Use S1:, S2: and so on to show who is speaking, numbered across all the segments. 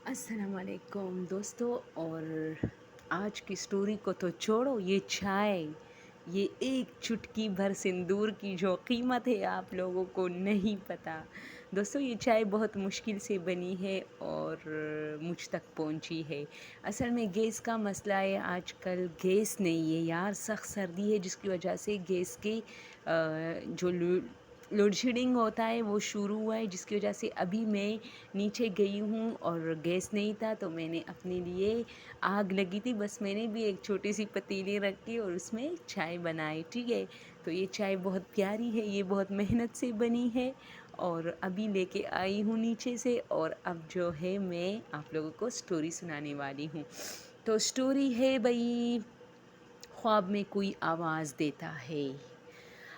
S1: अस्सलाम वालेकुम दोस्तों। और आज की स्टोरी को तो छोड़ो, ये चाय, ये एक चुटकी भर सिंदूर की जो कीमत है आप लोगों को नहीं पता। दोस्तों, ये चाय बहुत मुश्किल से बनी है और मुझ तक पहुंची है। असल में गैस का मसला है, आजकल गैस नहीं है यार, सख्त सर्दी है जिसकी वजह से गैस के जो लोड शेडिंग होता है वो शुरू हुआ है, जिसकी वजह से अभी मैं नीचे गई हूँ और गैस नहीं था तो मैंने अपने लिए आग लगी थी, बस मैंने भी एक छोटी सी पतीली रखी और उसमें चाय बनाई। ठीक है, तो ये चाय बहुत प्यारी है, ये बहुत मेहनत से बनी है और अभी लेके आई हूँ नीचे से। और अब जो है मैं आप लोगों को स्टोरी सुनाने वाली हूँ। तो स्टोरी है भाई, ख्वाब में कोई आवाज़ देता है।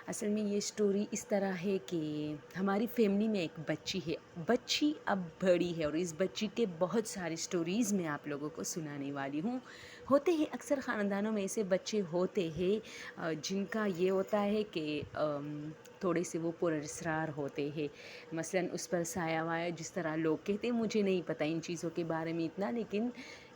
S1: असल में ये स्टोरी इस तरह है कि हमारी फैमिली में एक बच्ची है। बच्ची अब बड़ी है और इस बच्ची के बहुत सारी स्टोरीज़ मैं आप लोगों को सुनाने वाली हूँ। होते हैं अक्सर ख़ानदानों में ऐसे बच्चे होते हैं जिनका ये होता है कि थोड़े से वो पुरस्रार होते हैं। मसलन उस पर साया वाया जिस तरह लोग कहते हैं, मुझे नहीं पता इन चीज़ों के बारे में इतना, लेकिन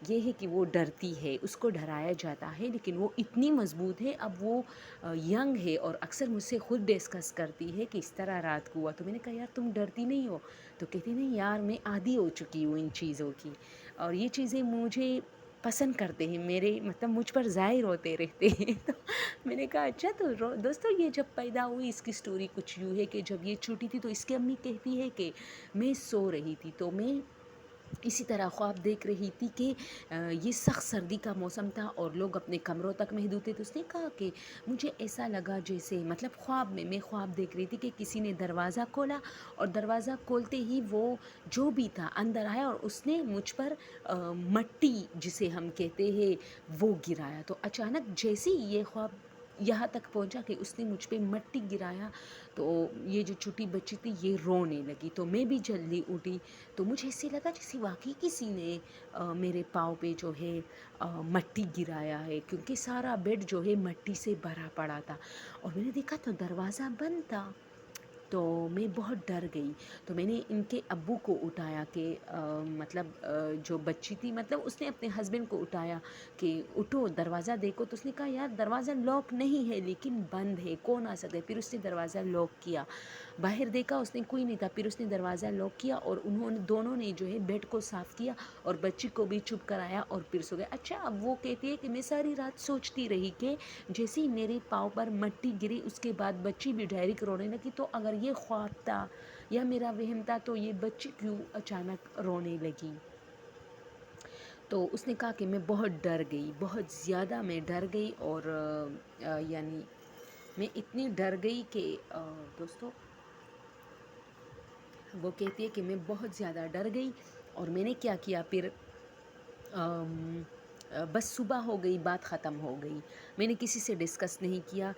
S1: ये है कि वो डरती है, उसको डराया जाता है, लेकिन वो इतनी मज़बूत है। अब वो यंग है और अक्सर मुझसे खुद डिस्कस करती है कि इस तरह रात को हुआ। तो मैंने कहा यार तुम डरती नहीं हो? तो कहती नहीं यार, मैं आदी हो चुकी हूँ इन चीज़ों की, और ये चीज़ें मुझे पसंद करते हैं, मेरे मतलब मुझ पर ज़ाहिर होते रहते हैं। तो मैंने कहा अच्छा। तो दोस्तों, ये जब पैदा हुई इसकी स्टोरी कुछ यूँ है कि जब ये छोटी थी तो इसकी अम्मी कहती है कि मैं सो रही थी तो मैं इसी तरह ख्वाब देख रही थी कि ये सख्त सर्दी का मौसम था और लोग अपने कमरों तक महदूद थे। तो उसने कहा कि मुझे ऐसा लगा जैसे, मतलब ख्वाब में मैं ख्वाब देख रही थी कि किसी ने दरवाज़ा खोला और दरवाज़ा खोलते ही वो जो भी था अंदर आया और उसने मुझ पर मट्टी जिसे हम कहते हैं वो गिराया। तो अचानक जैसे ही ये ख्वाब यहाँ तक पहुँचा कि उसने मुझ पे मट्टी गिराया, तो ये जो छोटी बच्ची थी ये रोने लगी। तो मैं भी जल्दी उठी, तो मुझे ऐसे लगा जैसे वाकई किसी ने मेरे पाँव पे जो है मट्टी गिराया है, क्योंकि सारा बेड जो है मट्टी से भरा पड़ा था। और मैंने देखा तो दरवाज़ा बंद था। तो मैं बहुत डर गई। तो मैंने इनके अब्बू को उठाया कि मतलब जो बच्ची थी, मतलब उसने अपने हस्बैंड को उठाया कि उठो दरवाज़ा देखो। तो उसने कहा यार दरवाज़ा लॉक नहीं है लेकिन बंद है, कौन आ सकता है। फिर उसने दरवाज़ा लॉक किया, बाहर देखा उसने कोई नहीं था। फिर उसने दरवाज़ा लॉक किया और उन्होंने दोनों ने जो है बेड को साफ़ किया और बच्ची को भी चुप कराया और फिर सो गए। अच्छा, अब वो कहती है कि मैं सारी रात सोचती रही कि जैसे ही मेरे पाँव पर मट्टी गिरी उसके बाद बच्ची भी डायरेक्ट रोने लगी। तो अगर ये ख्वाब था या मेरा वहम था तो ये बच्ची क्यों अचानक रोने लगी। तो उसने कहा कि मैं बहुत डर गई, बहुत ज़्यादा मैं डर गई। और यानी मैं इतनी डर गई कि दोस्तों, वो कहती है कि मैं बहुत ज़्यादा डर गई। और मैंने क्या किया फिर, बस सुबह हो गई, बात ख़त्म हो गई। मैंने किसी से डिस्कस नहीं किया।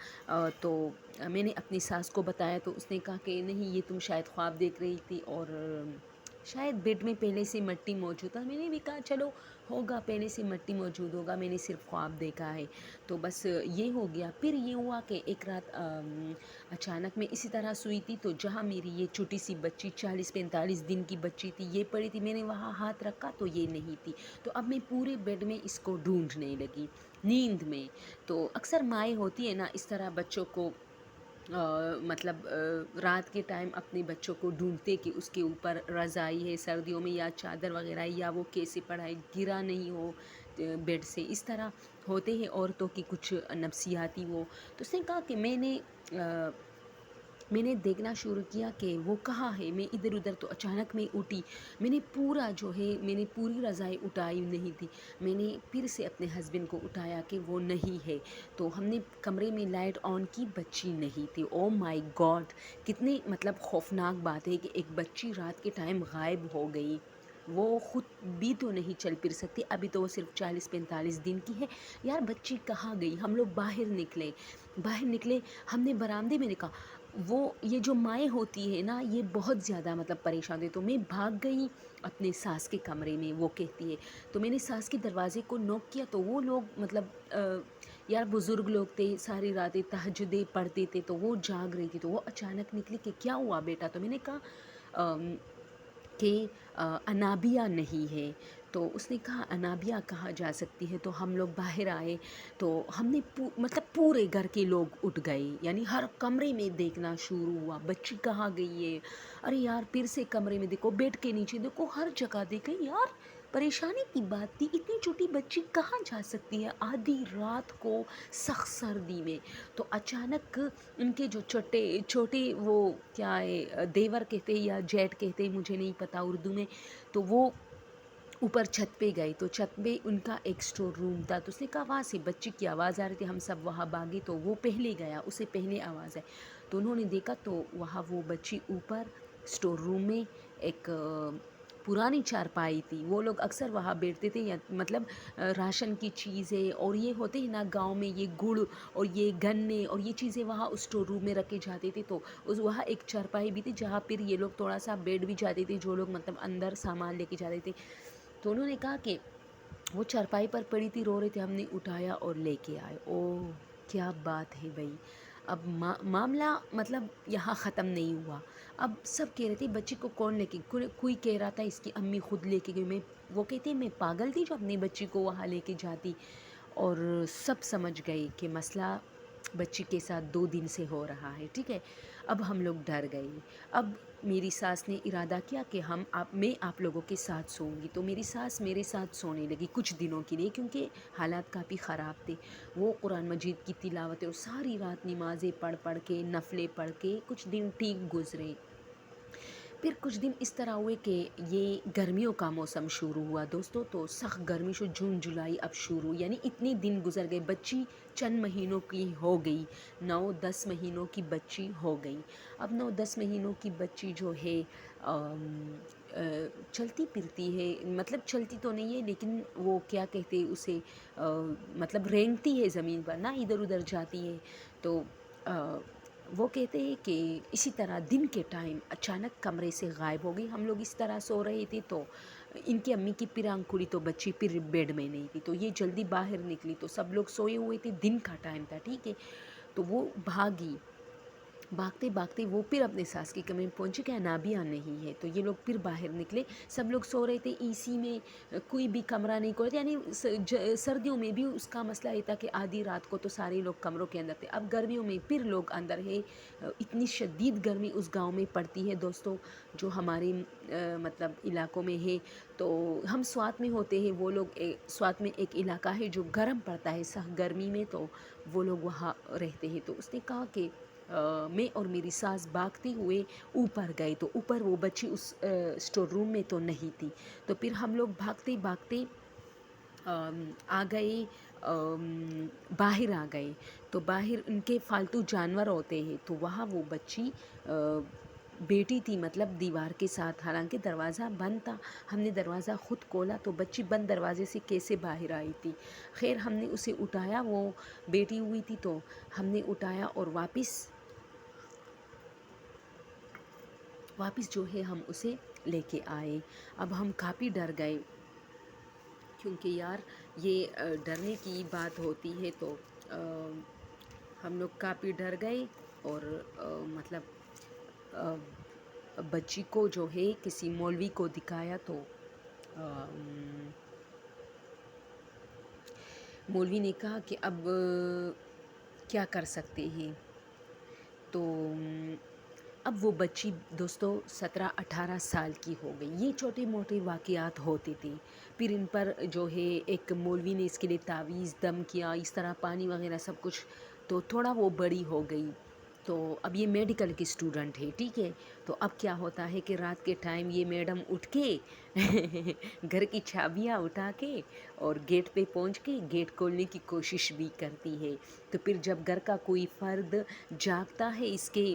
S1: तो मैंने अपनी सास को बताया तो उसने कहा कि नहीं, ये तुम शायद ख्वाब देख रही थी और शायद बेड में पहले से मट्टी मौजूद था। मैंने भी कहा चलो होगा, पहले से मट्टी मौजूद होगा, मैंने सिर्फ ख्वाब देखा है। तो बस ये हो गया। फिर ये हुआ कि एक रात अचानक मैं इसी तरह सोई थी, तो जहाँ मेरी ये छोटी सी बच्ची 40-45 दिन की बच्ची थी ये पड़ी थी, मैंने वहाँ हाथ रखा तो ये नहीं थी। तो अब मैं पूरे बेड में इसको ढूंढने लगी नींद में। तो अक्सर माएँ होती है ना इस तरह बच्चों को मतलब रात के टाइम अपने बच्चों को ढूंढते कि उसके ऊपर रज़ाई है सर्दियों में या चादर वगैरह है, या वो कैसे पड़ा है, गिरा नहीं हो बेड से। इस तरह होते हैं औरतों की कुछ नफ्सियाती वो। तो उसने कहा कि मैंने देखना शुरू किया कि वो कहाँ है। मैं इधर उधर, तो अचानक मैं उठी, मैंने पूरा जो है मैंने पूरी रज़ाई उठाई नहीं थी। मैंने फिर से अपने हस्बैंड को उठाया कि वो नहीं है। तो हमने कमरे में लाइट ऑन की, बच्ची नहीं थी। ओ माय गॉड, कितनी मतलब खौफनाक बात है कि एक बच्ची रात के टाइम गायब हो गई। वो खुद भी तो नहीं चल फिर सकती, अभी तो वो सिर्फ 40-45 दिन की है। यार बच्ची कहाँ गई। हम लोग बाहर निकले, हमने बरामदे में देखा। वो ये जो माएँ होती है ना ये बहुत ज़्यादा मतलब परेशान थी। तो मैं भाग गई अपने सास के कमरे में, वो कहती है। तो मैंने सास के दरवाज़े को नॉक किया तो वो लोग मतलब यार बुज़ुर्ग लोग थे, सारी रातें तहज्जुदें पढ़ते थे तो वो जाग रही थी। तो वो अचानक निकली कि क्या हुआ बेटा। तो मैंने कहा کہ انابیہ نہیں ہے۔ تو اس نے کہا انابیہ کہاں جا سکتی ہے؟ تو ہم لوگ باہر آئے تو ہم نے مطلب پورے گھر کے لوگ اٹھ گئے، یعنی ہر کمرے میں دیکھنا شروع ہوا بچی کہاں گئی ہے، ارے یار پھر سے کمرے میں دیکھو، بیڈ کے نیچے دیکھو، ہر جگہ دیکھے یار۔ پریشانی کی بات تھی اتنی چھوٹی بچی کہاں جا سکتی ہے آدھی رات کو سخت سردی میں؟ تو اچانک ان کے جو چھوٹے چھوٹے وہ کیا ہے دیور کہتے ہیں یا جیٹ کہتے ہیں مجھے نہیں پتا اردو میں، تو وہ اوپر چھت پہ گئے تو چھت پہ ان کا ایک اسٹور روم تھا، تو اس نے کہا وہاں سے بچی کی آواز آ رہی تھی، ہم سب وہاں بھاگے تو وہ پہلے گیا، اسے پہلے آواز آئی تو انہوں نے دیکھا تو وہاں وہ بچی اوپر اسٹور روم میں ایک پرانی چارپائی تھی، وہ لوگ اکثر وہاں بیٹھتے تھے، یا مطلب راشن کی چیزیں اور یہ ہوتے ہیں نا گاؤں میں، یہ گڑ اور یہ گنے اور یہ چیزیں وہاں اس اسٹور روم میں رکھے جاتے تھے، تو وہاں ایک چارپائی بھی تھی جہاں پھر یہ لوگ تھوڑا سا بیٹھ بھی جاتے تھے، جو لوگ مطلب اندر سامان لے کے جاتے تھے۔ تو انہوں نے کہا کہ وہ چارپائی پر پڑی تھی، رو رہے تھے، ہم نے اٹھایا اور لے کے آئے۔ اوہ کیا بات ہے بھائی! اب معاملہ مطلب یہاں ختم نہیں ہوا، اب سب کہہ رہے تھے بچی کو کون لے کے، کوئی کہہ رہا تھا اس کی امی خود لے کے گئی، وہ کہتے میں پاگل تھی جو اپنی بچی کو وہاں لے کے جاتی، اور سب سمجھ گئے کہ مسئلہ بچی کے ساتھ 2 دن سے ہو رہا ہے، ٹھیک ہے۔ اب ہم لوگ ڈر گئے، اب میری ساس نے ارادہ کیا کہ میں آپ لوگوں کے ساتھ سوؤں گی، تو میری ساس میرے ساتھ سونے لگی کچھ دنوں کے لیے، کیونکہ حالات کافی خراب تھے۔ وہ قرآن مجید کی تلاوت اور ساری رات نمازیں پڑھ پڑھ کے، نفلیں پڑھ کے کچھ دن ٹھیک گزرے۔ پھر کچھ دن اس طرح ہوئے کہ یہ گرمیوں کا موسم شروع ہوا دوستو، تو سخت گرمی شو جون جولائی اب شروع، یعنی اتنے دن گزر گئے، بچی چند مہینوں کی ہو گئی، 9-10 مہینوں کی بچی ہو گئی۔ اب 9-10 مہینوں کی بچی جو ہے چلتی پھرتی ہے، مطلب چلتی تو نہیں ہے لیکن وہ کیا کہتے ہیں اسے، مطلب رینگتی ہے زمین پر نا، ادھر ادھر جاتی ہے۔ تو وہ کہتے ہیں کہ اسی طرح دن کے ٹائم اچانک کمرے سے غائب ہو گئی، ہم لوگ اس طرح سو رہے تھے تو ان کی امی کی پھر آنکھ کھلی تو بچی پھر بیڈ میں نہیں تھی، تو یہ جلدی باہر نکلی، تو سب لوگ سوئے ہوئے تھے، دن کا ٹائم تھا، ٹھیک ہے۔ تو وہ بھاگی، بھاگتے بھاگتے وہ پھر اپنے ساس کے کمرے میں پہنچی کہ انابیہ نہیں ہے، تو یہ لوگ پھر باہر نکلے، سب لوگ سو رہے تھے اے سی میں، کوئی بھی کمرہ نہیں کھولا، یعنی سردیوں میں بھی اس کا مسئلہ یہ تھا کہ آدھی رات کو تو سارے لوگ کمروں کے اندر تھے، اب گرمیوں میں پھر لوگ اندر ہے، اتنی شدید گرمی اس گاؤں میں پڑتی ہے دوستو، جو ہمارے مطلب علاقوں میں ہے، تو ہم سوات میں ہوتے ہیں، وہ لوگ سوات میں ایک علاقہ ہے جو گرم پڑتا ہے سخت گرمی میں، تو وہ لوگ وہاں رہتے ہیں۔ تو اس نے کہا کہ میں اور میری ساس بھاگتے ہوئے اوپر گئے، تو اوپر وہ بچی اس اسٹور روم میں تو نہیں تھی، تو پھر ہم لوگ بھاگتے بھاگتے آ گئے، باہر آ گئے، تو باہر ان کے فالتو جانور ہوتے ہیں، تو وہاں وہ بچی بیٹی تھی، مطلب دیوار کے ساتھ، حالانکہ دروازہ بند تھا، ہم نے دروازہ خود کھولا تو بچی بند دروازے سے کیسے باہر آئی تھی، خیر ہم نے اسے اٹھایا، وہ بیٹی ہوئی تھی تو ہم نے اٹھایا اور واپس جو ہے ہم اسے لے کے آئے۔ اب ہم کافی ڈر گئے، کیونکہ یار یہ ڈرنے کی بات ہوتی ہے، تو ہم لوگ کافی ڈر گئے، اور مطلب بچی کو جو ہے کسی مولوی کو دکھایا، تو مولوی نے کہا کہ اب کیا کر سکتے ہیں، تو اب وہ بچی دوستو 17-18 سال کی ہو گئی۔ یہ چھوٹے موٹے واقعات ہوتے تھے، پھر ان پر جو ہے ایک مولوی نے اس کے لیے تعویذ دم کیا، اس طرح پانی وغیرہ سب کچھ، تو تھوڑا وہ بڑی ہو گئی، تو اب یہ میڈیکل کی اسٹوڈنٹ ہے، ٹھیک ہے۔ تو اب کیا ہوتا ہے کہ رات کے ٹائم یہ میڈم اٹھ کے گھر کی چابیاں اٹھا کے اور گیٹ پہ پہنچ کے گیٹ کھولنے کی کوشش بھی کرتی ہے، تو پھر جب گھر کا کوئی فرد جاگتا ہے اس کے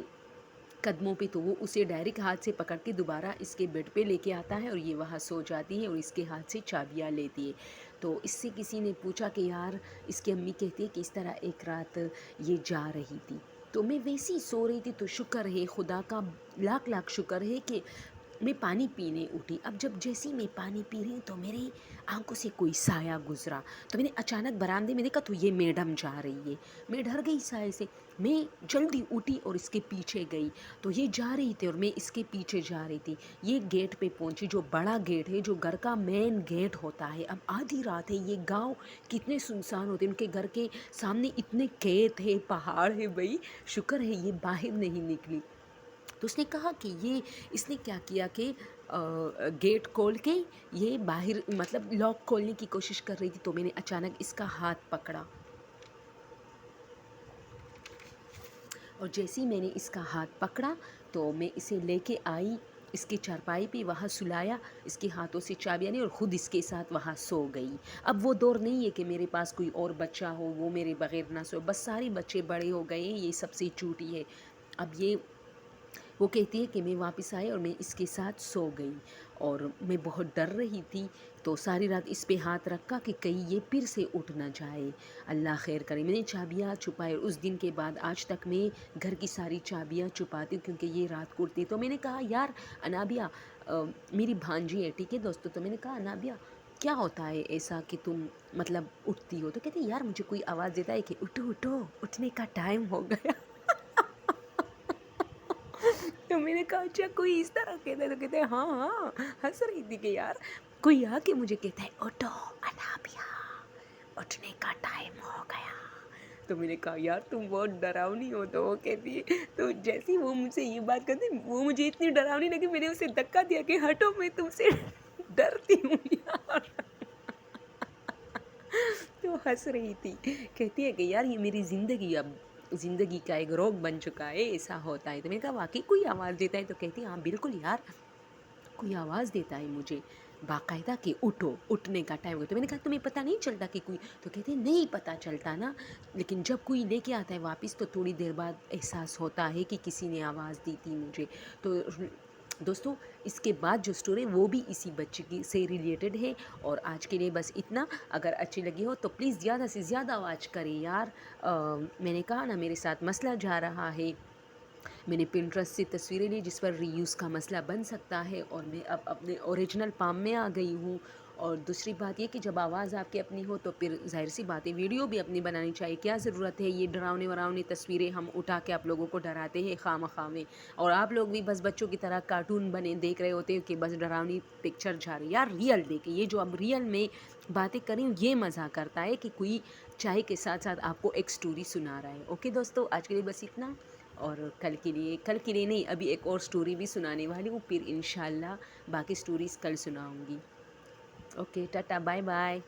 S1: قدموں پہ، تو وہ اسے ڈائریکٹ ہاتھ سے پکڑ کے دوبارہ اس کے بیڈ پہ لے کے آتا ہے، اور یہ وہاں سو جاتی ہے اور اس کے ہاتھ سے چابیاں لیتی ہے۔ تو اس سے کسی نے پوچھا کہ یار اس کی امی کہتی ہے کہ اس طرح ایک رات یہ جا رہی تھی، تو میں ویسی سو رہی تھی، تو شکر ہے خدا کا، لاکھ لاکھ شکر ہے کہ मैं पानी पीने उठी। अब जब जैसे ही मैं पानी पी रही हूँ तो मेरी आंखों से कोई साया गुजरा, तो मैंने अचानक बरामदे में देखा तो ये मैडम जा रही है। मैं डर गई साये से, मैं जल्दी उठी और इसके पीछे गई। तो ये जा रही थी और मैं इसके पीछे जा रही थी। ये गेट पे पहुंची, जो बड़ा गेट है, जो घर का मेन गेट होता है। अब आधी रात है, ये गांव कितने सुनसान होते हैं, उनके घर के सामने इतने खेत है, पहाड़ है। भाई शुक्र है ये बाहर नहीं निकली। तो उसने कहा कि ये, इसने क्या किया कि गेट खोल के ये बाहर मतलब लॉक खोलने की कोशिश कर रही थी। तो मैंने अचानक इसका हाथ पकड़ा और जैसे ही मैंने इसका हाथ पकड़ा तो मैं इसे लेके आई, इसकी चारपाई पे वहाँ सुलाया, इसके हाथों से चाबियाँ ली और ख़ुद इसके साथ वहाँ सो गई। अब वो दौर नहीं है कि मेरे पास कोई और बच्चा हो वो मेरे बगैर ना सो, बस सारे बच्चे बड़े हो गए, ये सबसे चूटी है। अब ये वो कहती है कि मैं वापस आई और मैं इसके साथ सो गई और मैं बहुत डर रही थी। तो सारी रात इस पे हाथ रखा कि कहीं ये फिर से उठ ना जाए, अल्लाह खैर करे। मैंने चाबियाँ छुपाई और उस दिन के बाद आज तक मैं घर की सारी चाबियाँ छुपाती हूँ क्योंकि ये रात को उठती। तो मैंने कहा यार अनाबिया, मेरी भांजी है, ठीक है दोस्तों, तो मैंने कहा अनाबिया क्या होता है ऐसा कि तुम मतलब उठती हो? तो कहती यार मुझे कोई आवाज़ देता है कि उठो उठो, उठने का टाइम हो गया। तो मैंने कहा अच्छा कोई इस तरह कहता है? तो कहते हैं हाँ हाँ, हंस रही थी कि यार कोई आके मुझे कहता है उठो अनाबिया, उठने का टाइम हो गया। तो मैंने कहा यार तुम बहुत डरावनी हो। तो वो कहती है, तो जैसे ही वो मुझसे ये बात करती वो मुझे इतनी डरावनी लगी, मैंने उसे धक्का दिया कि हटो मैं तुमसे डरती हूँ यार। तो हंस रही थी, कहती है कि यार ये मेरी ज़िंदगी अब ज़िंदगी का एक रोग बन चुका है, ऐसा होता है। तो मैंने कहा वाकई कोई आवाज़ देता है? तो कहती है हाँ बिल्कुल यार, कोई आवाज़ देता है मुझे बाकायदा कि उठो, उठने का टाइम हो गया। तो मैंने कहा तुम्हें पता नहीं चलता कि कोई? तो कहते हैं नहीं पता चलता ना, लेकिन जब कोई लेके आता है वापस तो थोड़ी देर बाद एहसास होता है कि किसी ने आवाज़ दी थी मुझे। तो दोस्तों इसके बाद जो स्टोरी वो भी इसी बच्चे की से रिलेटेड है। और आज के लिए बस इतना। अगर अच्छी लगी हो तो प्लीज़ ज़्यादा से ज़्यादा आवाज़ करें यार। मैंने कहा ना मेरे साथ मसला जा रहा है, मैंने पिंटरेस्ट से तस्वीरें ली जिस पर रीयूज़ का मसला बन सकता है और मैं अब अपने ओरिजिनल पाम में आ गई हूँ। और दूसरी बात ये कि जब आवाज़ आपकी अपनी हो तो फिर ज़ाहिर सी बात है वीडियो भी अपनी बनानी चाहिए। क्या ज़रूरत है ये डरावने वरावनी तस्वीरें हम उठा के आप लोगों को डराते हैं खामखा में, और आप लोग भी बस बच्चों की तरह कार्टून बने देख रहे होते हो कि बस डरावनी पिक्चर जा रही है। यार रियल देखें, ये जो अब रियल में बातें करें ये मज़ा करता है कि कोई चाय के साथ साथ आपको एक स्टोरी सुना रहा है। ओके दोस्तों आज के लिए बस इतना। और कल के लिए नहीं, अभी एक और स्टोरी भी सुनाने वाली हूँ, फिर इंशाल्लाह बाकी स्टोरीज़ कल सुनाऊँगी। Okay tata bye bye.